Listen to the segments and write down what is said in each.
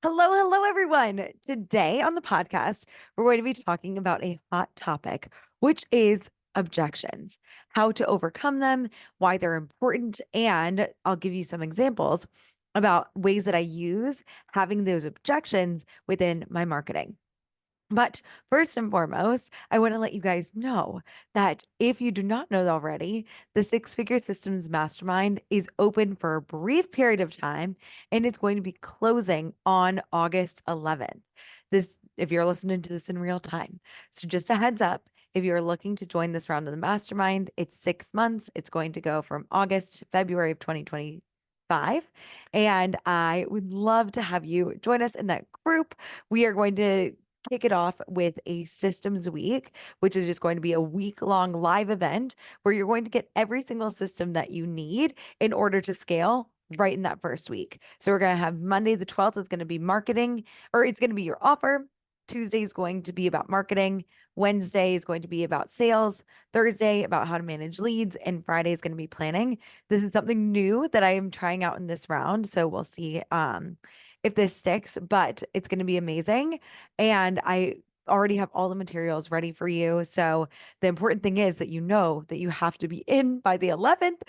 Hello, everyone. Today on the podcast, we're going to be talking about a hot topic, which is objections, how to overcome them, why they're important, and I'll give you some examples about ways that I use having those objections within my marketing. But first and foremost, I want to let you guys know that if you do not know already, the Six Figure Systems Mastermind is open for a brief period of time and it's going to be closing on August 11th. This, if you're listening to this in real time. So, just a heads up, if you're looking to join this round of the mastermind, it's 6 months. It's going to go from August to February of 2025. And I would love to have you join us in that group. We are going to kick it off with a systems week, which is just going to be a week-long live event where you're going to get every single system that you need in order to scale right in that first week. So we're going to have Monday the 12th is going to be marketing, or it's going to be your offer. Tuesday is going to be about marketing. Wednesday is going to be about sales. Thursday about how to manage leads, and Friday is going to be planning. This is something new that I am trying out in this round, so we'll see if this sticks, but it's going to be amazing. And I already have all the materials ready for you. So the important thing is that you know that you have to be in by the 11th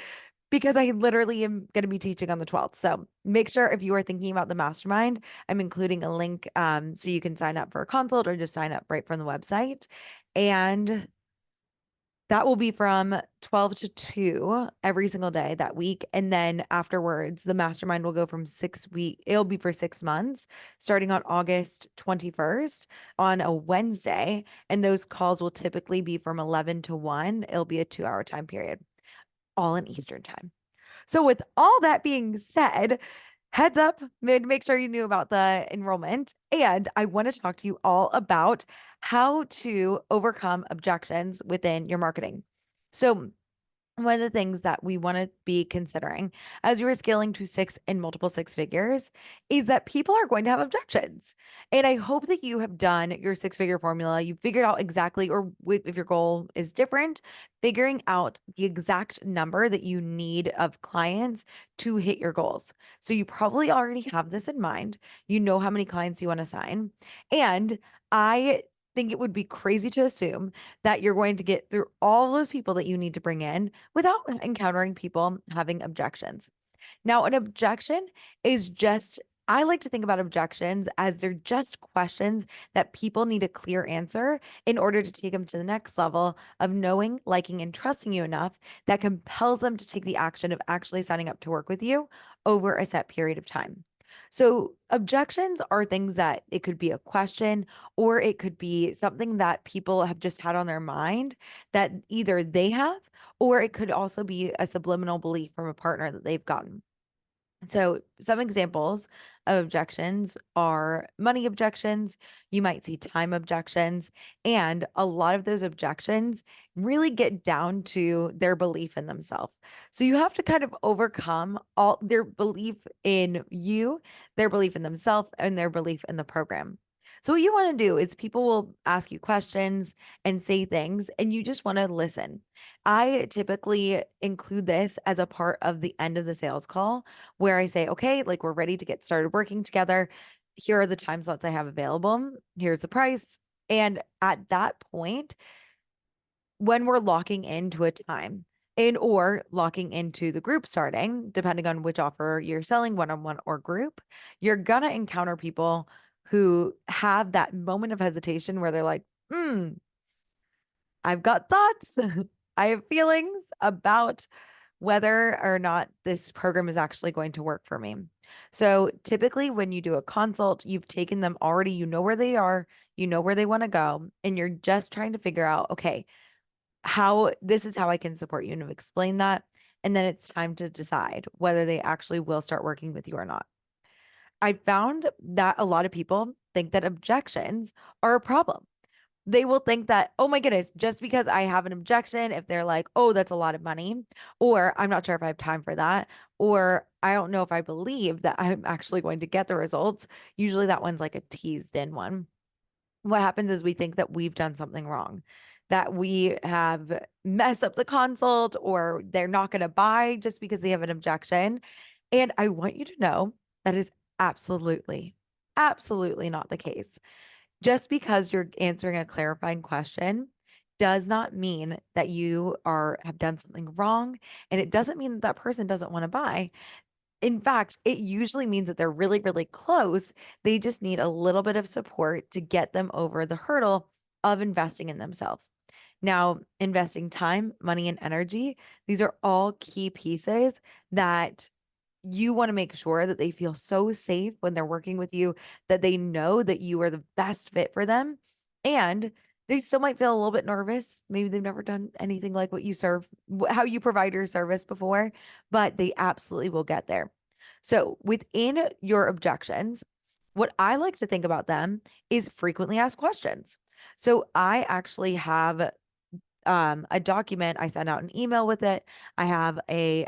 because I literally am going to be teaching on the 12th. So make sure if you are thinking about the mastermind, I'm including a link so you can sign up for a consult or just sign up right from the website. And that will be from 12 to 2 every single day that week. And then afterwards, the mastermind will go from 6 weeks, it'll be for 6 months, starting on August 21st on a Wednesday. And those calls will typically be from 11 to 1. It'll be a 2 hour time period, all in Eastern time. So, with all that being said, heads up, make sure you knew about the enrollment. And I want to talk to you all about how to overcome objections within your marketing. So, one of the things that we want to be considering as you are scaling to six and multiple six figures is that people are going to have objections. And I hope that you have done your six figure formula. You've figured out exactly, or if your goal is different, figuring out the exact number that you need of clients to hit your goals. So you probably already have this in mind. You know how many clients you want to sign. And I think it would be crazy to assume that you're going to get through all those people that you need to bring in without encountering people having objections. Now, an objection is just, I like to think about objections as they're just questions that people need a clear answer in order to take them to the next level of knowing, liking, and trusting you enough that compels them to take the action of actually signing up to work with you over a set period of time. So, objections are things that it could be a question or it could be something that people have just had on their mind that either they have or it could also be a subliminal belief from a partner that they've gotten. So, some examples of objections are money objections. You might see time objections. And a lot of those objections really get down to their belief in themselves. So, you have to kind of overcome all their belief in you, their belief in themselves, and their belief in the program. So, what you want to do is people will ask you questions and say things, and you just want to listen. I typically include this as a part of the end of the sales call where I say, okay, like we're ready to get started working together. Here are the time slots I have available. Here's the price. And at that point, when we're locking into a time and or locking into the group starting, depending on which offer you're selling, one-on-one or group, you're gonna encounter people who have that moment of hesitation where they're like, I've got thoughts. I have feelings about whether or not this program is actually going to work for me. So typically, when you do a consult, you've taken them already, you know where they are, you know where they want to go, and you're just trying to figure out, okay, how this is how I can support you and explain that. And then it's time to decide whether they actually will start working with you or not. I found that a lot of people think that objections are a problem. They will think that, oh my goodness, just because I have an objection, if they're like, oh, that's a lot of money, or I'm not sure if I have time for that, or I don't know if I believe that I'm actually going to get the results. Usually that one's like a teased in one. What happens is we think that we've done something wrong, that we have messed up the consult, or they're not going to buy just because they have an objection. And I want you to know that is absolutely absolutely not the case. Just because you're answering a clarifying question does not mean that you have done something wrong, and it doesn't mean that that person doesn't want to buy. In fact, it usually means that they're really, really close. They just need a little bit of support to get them over the hurdle of investing in themselves. Now, investing time, money, and energy, these are all key pieces that you want to make sure that they feel so safe when they're working with you, that they know that you are the best fit for them. And they still might feel a little bit nervous. Maybe they've never done anything like what you serve, how you provide your service before, but they absolutely will get there. So within your objections, what I like to think about them is frequently asked questions. So I actually have a document. I send out an email with it. I have a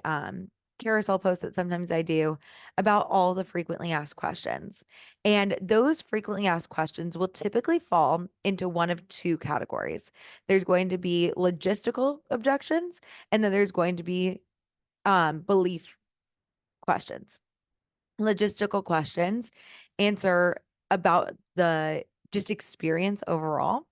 carousel post that sometimes I do about all the frequently asked questions. And those frequently asked questions will typically fall into one of two categories. There's going to be logistical objections, and then there's going to be belief questions. Logistical questions answer about the just experience overall.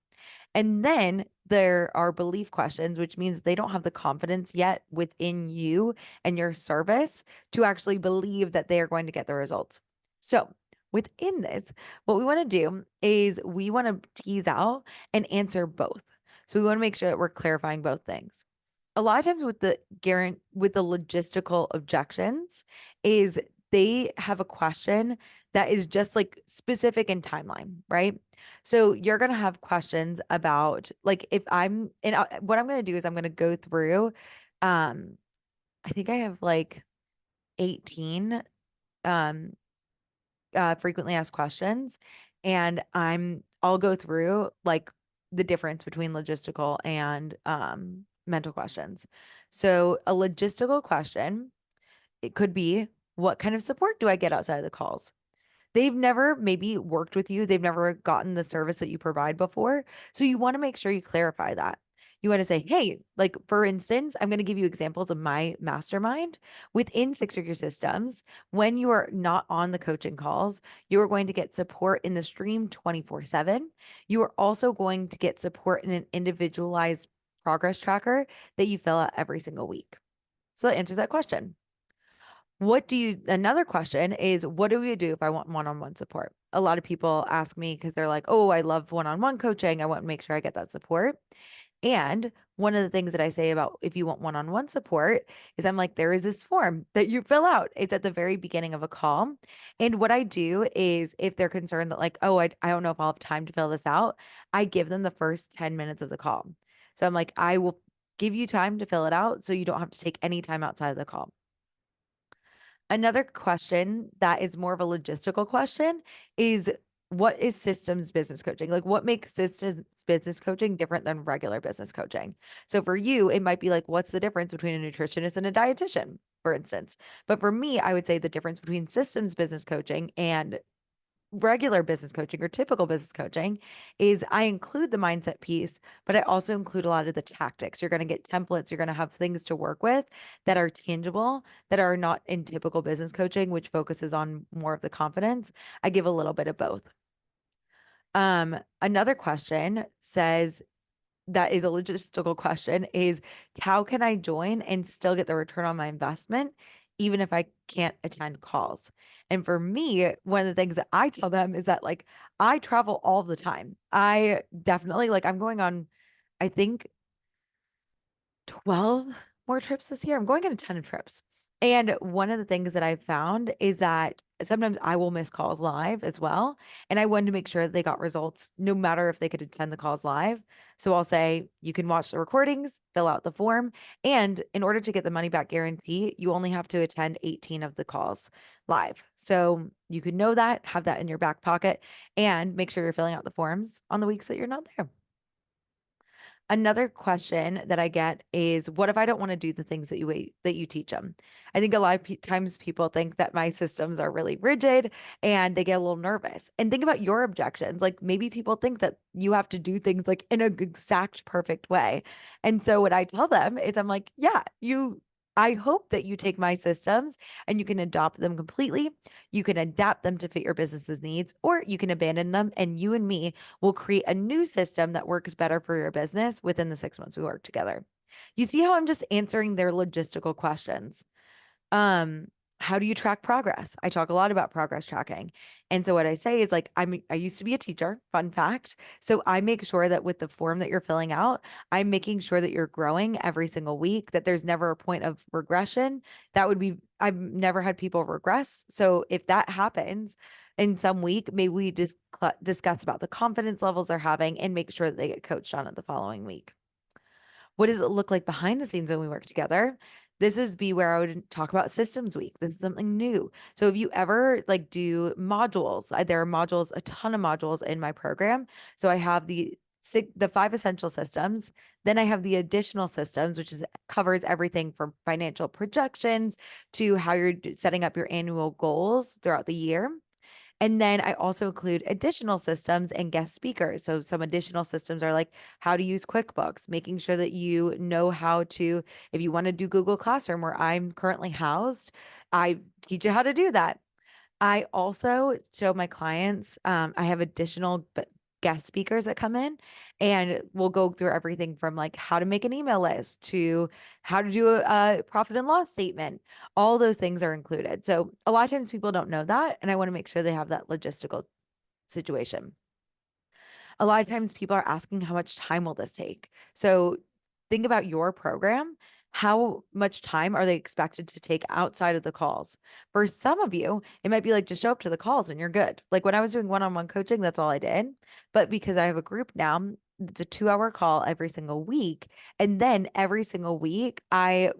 And then there are belief questions, which means they don't have the confidence yet within you and your service to actually believe that they are going to get the results. So, within this, what we want to do is we want to tease out and answer both. So, we want to make sure that we're clarifying both things. A lot of times with the logistical objections is they have a question that is just like specific in timeline, right? So you're going to have questions about like if I'm and what I'm going to do is I'm going to go through I think I have like 18 um frequently asked questions, and I'll go through like the difference between logistical and mental questions. So a logistical question, it could be, what kind of support do I get outside of the calls? They've never maybe worked with you. They've never gotten the service that you provide before. So you want to make sure you clarify that. You want to say, hey, like for instance, I'm going to give you examples of my mastermind within Six Figure Systems. When you are not on the coaching calls, you are going to get support in the stream 24/7. You are also going to get support in an individualized progress tracker that you fill out every single week. So that answers that question. Another question is, what do we do if I want one-on-one support? A lot of people ask me because they're like, oh, I love one-on-one coaching. I want to make sure I get that support. And one of the things that I say about if you want one-on-one support is I'm like, there is this form that you fill out. It's at the very beginning of a call. And what I do is if they're concerned that like, oh, I don't know if I'll have time to fill this out, I give them the first 10 minutes of the call. So I'm like, I will give you time to fill it out so you don't have to take any time outside of the call. Another question that is more of a logistical question is, what is systems business coaching? Like, what makes systems business coaching different than regular business coaching? So for you, it might be like, what's the difference between a nutritionist and a dietitian, for instance? But for me, I would say the difference between systems business coaching and regular business coaching or typical business coaching is I include the mindset piece, but I also include a lot of the tactics. You're going to get templates, you're going to have things to work with that are tangible, that are not in typical business coaching, which focuses on more of the confidence. I give a little bit of both. Another question says, that is a logistical question, is how can I join and still get the return on my investment, even if I can't attend calls? And for me, one of the things that I tell them is that like I travel all the time. I definitely like I'm going on, I think 12 more trips this year. I'm going on a ton of trips. And one of the things that I've found is that sometimes I will miss calls live as well. And I wanted to make sure that they got results no matter if they could attend the calls live. So I'll say, you can watch the recordings, fill out the form. And in order to get the money back guarantee, you only have to attend 18 of the calls live. So you could know that, have that in your back pocket, and make sure you're filling out the forms on the weeks that you're not there. Another question that I get is, what if I don't want to do the things that you teach them? I think a lot of times people think that my systems are really rigid and they get a little nervous. And think about your objections. Like maybe people think that you have to do things like in a exact perfect way. And so what I tell them is I'm like, yeah, I hope that you take my systems and you can adopt them completely. You can adapt them to fit your business's needs, or you can abandon them and you and me will create a new system that works better for your business within the 6 months we work together. You see how I'm just answering their logistical questions. Um, how do you track progress? I talk a lot about progress tracking. And so what I say is like I used to be a teacher, fun fact. So I make sure that with the form that you're filling out, I'm making sure that you're growing every single week, that there's never a point of regression. That would be I've never had people regress. So if that happens in some week, maybe we just discuss about the confidence levels they're having and make sure that they get coached on it the following week. What does it look like behind the scenes when we work together? This is be where I would talk about systems week. This is something new. So if you ever like do modules, there are modules, a ton of modules in my program. So I have the 5 essential systems. Then I have the additional systems, which is covers everything from financial projections to how you're setting up your annual goals throughout the year. And then I also include additional systems and guest speakers. So some additional systems are like how to use QuickBooks, making sure that you know how to, if you want to do Google Classroom where I'm currently housed, I teach you how to do that. I also show my clients, I have additional guest speakers that come in and we'll go through everything from like how to make an email list to how to do a profit and loss statement. All those things are included. So a lot of times people don't know that. And I want to make sure they have that logistical situation. A lot of times people are asking how much time will this take? So think about your program. How much time are they expected to take outside of the calls? For some of you, it might be like just show up to the calls and you're good. Like when I was doing one-on-one coaching, that's all I did. But because I have a group now, it's a 2 hour call every single week. And then every single week, I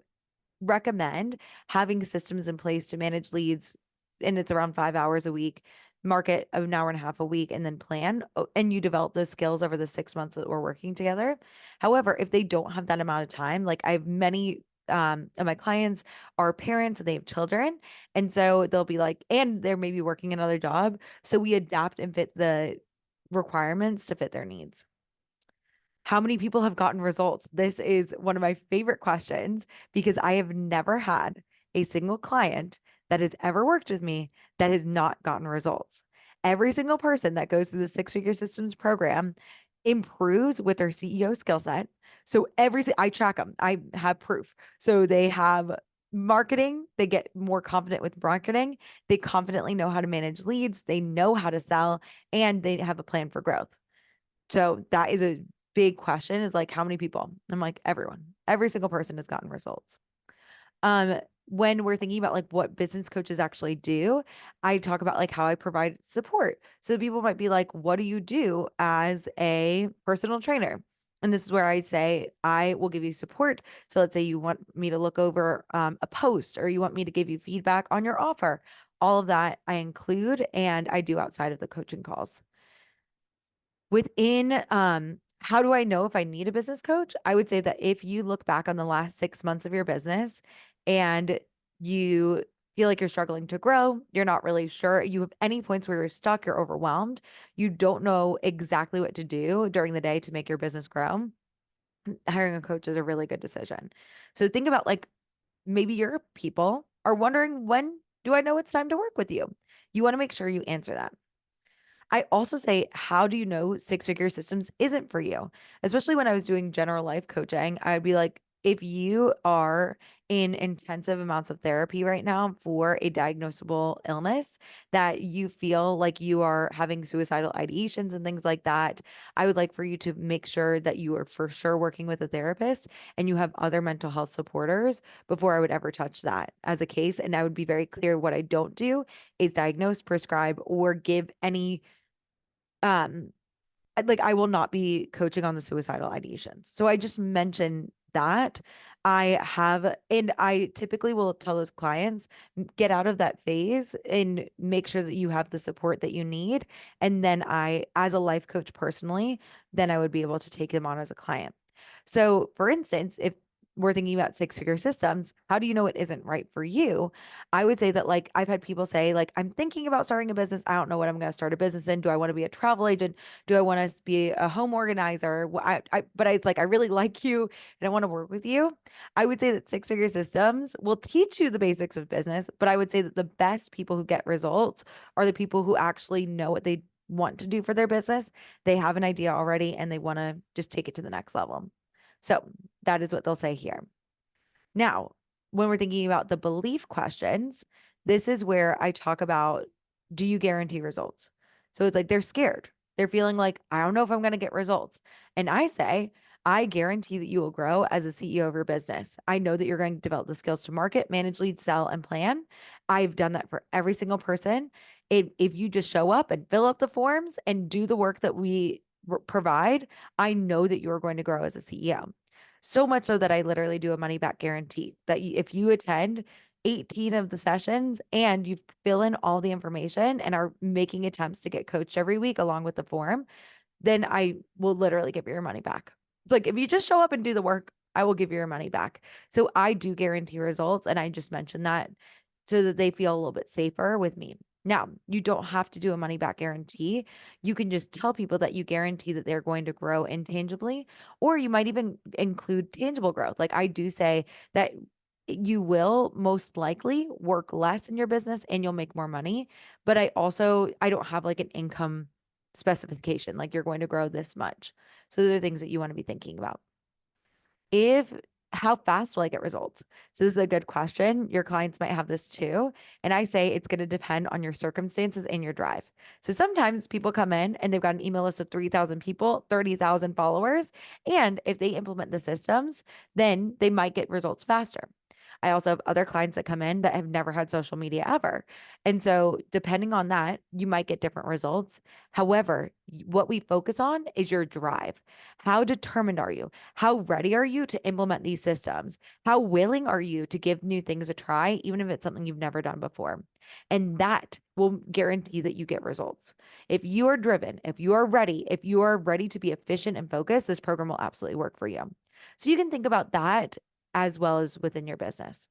recommend having systems in place to manage leads, and it's around 5 hours a week, market an hour and a half a week, and then plan. And you develop those skills over the 6 months that we're working together. However, if they don't have that amount of time, like I have many of my clients are parents and they have children. And so they'll be like, and they're maybe working another job. So we adapt and fit the requirements to fit their needs. How many people have gotten results? This is one of my favorite questions because I have never had a single client that has ever worked with me that has not gotten results. Every single person that goes through the 6 figure systems program improves with their CEO skill set. So I track them. I have proof. So they have marketing, they get more confident with marketing, they confidently know how to manage leads, they know how to sell, and they have a plan for growth. So that is a big question is like, how many people? I'm like, everyone, every single person has gotten results. When we're thinking about like what business coaches actually do, I talk about like how I provide support. So people might be like, what do you do as a personal trainer? And this is where I say, I will give you support. So let's say you want me to look over a post or you want me to give you feedback on your offer. All of that I include and I do outside of the coaching calls. Within how do I know if I need a business coach? I would say that if you look back on the last 6 months of your business and you feel like you're struggling to grow, you're not really sure, you have any points where you're stuck, you're overwhelmed, you don't know exactly what to do during the day to make your business grow, hiring a coach is a really good decision. So think about like maybe your people are wondering, when do I know it's time to work with you? You want to make sure you answer that. I also say, how do you know 6 figure systems isn't for you? Especially when I was doing general life coaching, I'd be like, if you are in intensive amounts of therapy right now for a diagnosable illness that you feel like you are having suicidal ideations and things like that, I would like for you to make sure that you are for sure working with a therapist and you have other mental health supporters before I would ever touch that as a case. And I would be very clear what I don't do is diagnose, prescribe, or give any um like I will not be coaching on the suicidal ideations. So I just mentioned that I have, and I typically will tell those clients, get out of that phase and make sure that you have the support that you need. And then as a life coach personally, then I would be able to take them on as a client. So for instance, if we're thinking about six-figure systems, how do you know it isn't right for you? I would say that like I've had people say like I'm thinking about starting a business. I don't know what I'm going to start a business in. Do I want to be a travel agent? Do I want to be a home organizer? But it's like I really like you and I want to work with you. I would say that six-figure systems will teach you the basics of business, but I would say that the best people who get results are the people who actually know what they want to do for their business. They have an idea already and they want to just take it to the next level. So that is what they'll say here. Now, when we're thinking about the belief questions, this is where I talk about, do you guarantee results? So it's like they're scared. They're feeling like, I don't know if I'm going to get results. And I say, I guarantee that you will grow as a CEO of your business. I know that you're going to develop the skills to market, manage, lead, sell, and plan. I've done that for every single person. If you just show up and fill up the forms and do the work that we provide, I know that you're going to grow as a CEO. So much so that I literally do a money back guarantee that if you attend 18 of the sessions and you fill in all the information and are making attempts to get coached every week along with the form, then I will literally give you your money back. It's like if you just show up and do the work, I will give you your money back. So I do guarantee results. And I just mentioned that so that they feel a little bit safer with me. Now, you don't have to do a money back guarantee. You can just tell people that you guarantee that they're going to grow intangibly, or you might even include tangible growth. Like I do say that you will most likely work less in your business and you'll make more money. But I don't have like an income specification, like you're going to grow this much. So those are things that you want to be thinking about. If How fast will I get results? So this is a good question. Your clients might have this too. And I say it's going to depend on your circumstances and your drive. So sometimes people come in and they've got an email list of 3,000 people, 30,000 followers. And if they implement the systems, then they might get results faster. I also have other clients that come in that have never had social media ever. And so, depending on that, you might get different results. However, what we focus on is your drive. How determined are you? How ready are you to implement these systems? How willing are you to give new things a try, even if it's something you've never done before? And that will guarantee that you get results. If you are driven, if you are ready to be efficient and focused, this program will absolutely work for you. So you can think about that as well as within your business.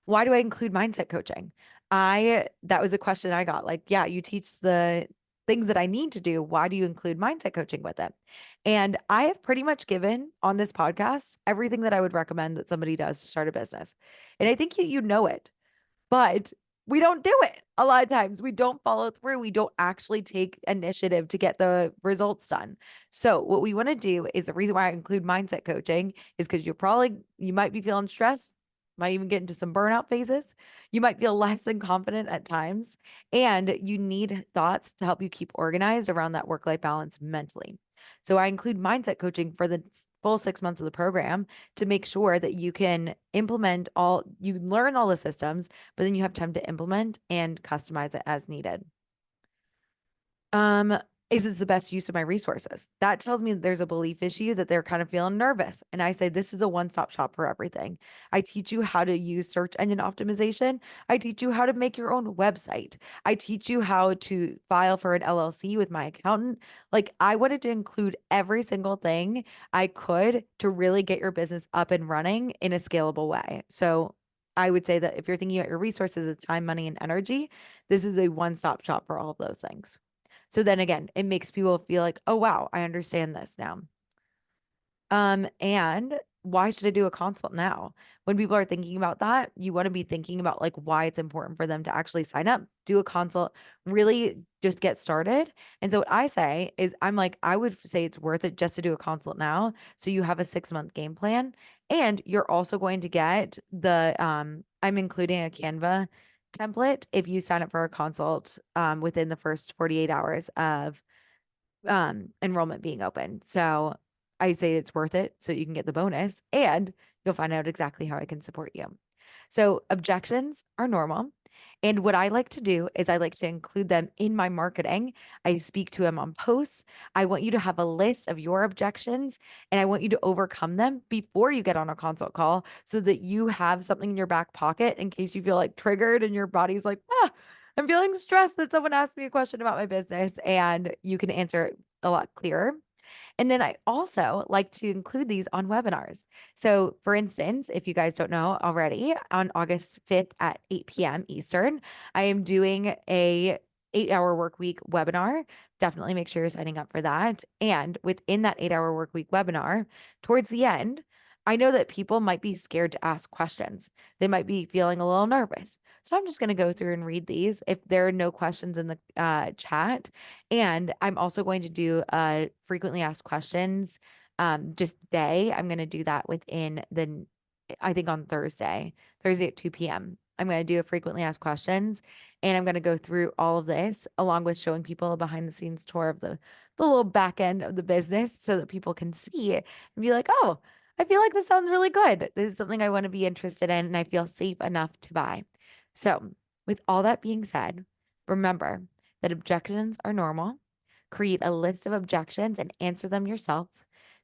Why do I include mindset coaching? That was a question I got. Like, yeah, you teach the things that I need to do. Why do you include mindset coaching with it? And I have pretty much given on this podcast everything that I would recommend that somebody does to start a business. And I think you know it, but we don't do it. A lot of times we don't follow through. We don't actually take initiative to get the results done. So what we want to do is the reason why I include mindset coaching is because you might be feeling stressed, might even get into some burnout phases. You might feel less than confident at times, and you need thoughts to help you keep organized around that work-life balance mentally. So I include mindset coaching for the full 6 months of the program to make sure that you learn all the systems, but then you have time to implement and customize it as needed. Um, is this the best use of my resources? That tells me that there's a belief issue that they're kind of feeling nervous. And I say, this is a one-stop shop for everything. I teach you how to use search engine optimization. I teach you how to make your own website. I teach you how to file for an LLC with my accountant. Like I wanted to include every single thing I could to really get your business up and running in a scalable way. So I would say that if you're thinking about your resources as time, money, and energy, this is a one-stop shop for all of those things. So then again, it makes people feel like, oh, wow, I understand this now. And why should I do a consult now? When people are thinking about that, you want to be thinking about like why it's important for them to actually sign up, do a consult, really just get started. And so what I say is I would say it's worth it just to do a consult now. So you have a 6-month game plan. And you're also going to get I'm including a Canva template if you sign up for a consult within the first 48 hours of enrollment being open. So I say it's worth it so you can get the bonus and you'll find out exactly how I can support you. So objections are normal. And what I like to do is I like to include them in my marketing. I speak to them on posts. I want you to have a list of your objections and I want you to overcome them before you get on a consult call so that you have something in your back pocket in case you feel like triggered and your body's like, I'm feeling stressed that someone asked me a question about my business and you can answer it a lot clearer. And then I also like to include these on webinars. So, for instance, if you guys don't know already, on August 5th at 8 p.m. Eastern, I am doing a 8-hour work week webinar. Definitely make sure you're signing up for that. And within that 8-hour work week webinar, towards the end, I know that people might be scared to ask questions. They might be feeling a little nervous. So I'm just going to go through and read these if there are no questions in the chat. And I'm also going to do frequently asked questions just day. I'm going to do that within I think on Thursday at 2 p.m. I'm going to do a frequently asked questions and I'm going to go through all of this along with showing people a behind the scenes tour of the little back end of the business so that people can see it and be like, oh, I feel like this sounds really good. This is something I want to be interested in and I feel safe enough to buy. So, with all that being said, remember that objections are normal. Create a list of objections and answer them yourself.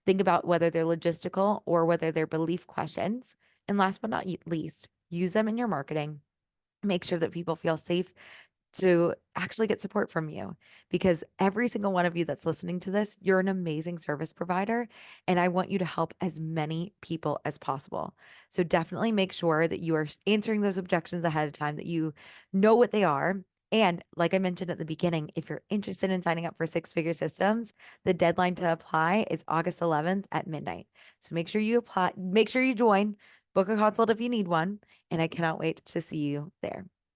Think about whether they're logistical or whether they're belief questions. And last but not least, use them in your marketing. Make sure that people feel safe to actually get support from you because every single one of you that's listening to this, you're an amazing service provider. And I want you to help as many people as possible. So definitely make sure that you are answering those objections ahead of time, that you know what they are. And like I mentioned at the beginning, if you're interested in signing up for Six Figure Systems, the deadline to apply is August 11th at midnight. So make sure you apply, make sure you join, book a consult if you need one. And I cannot wait to see you there.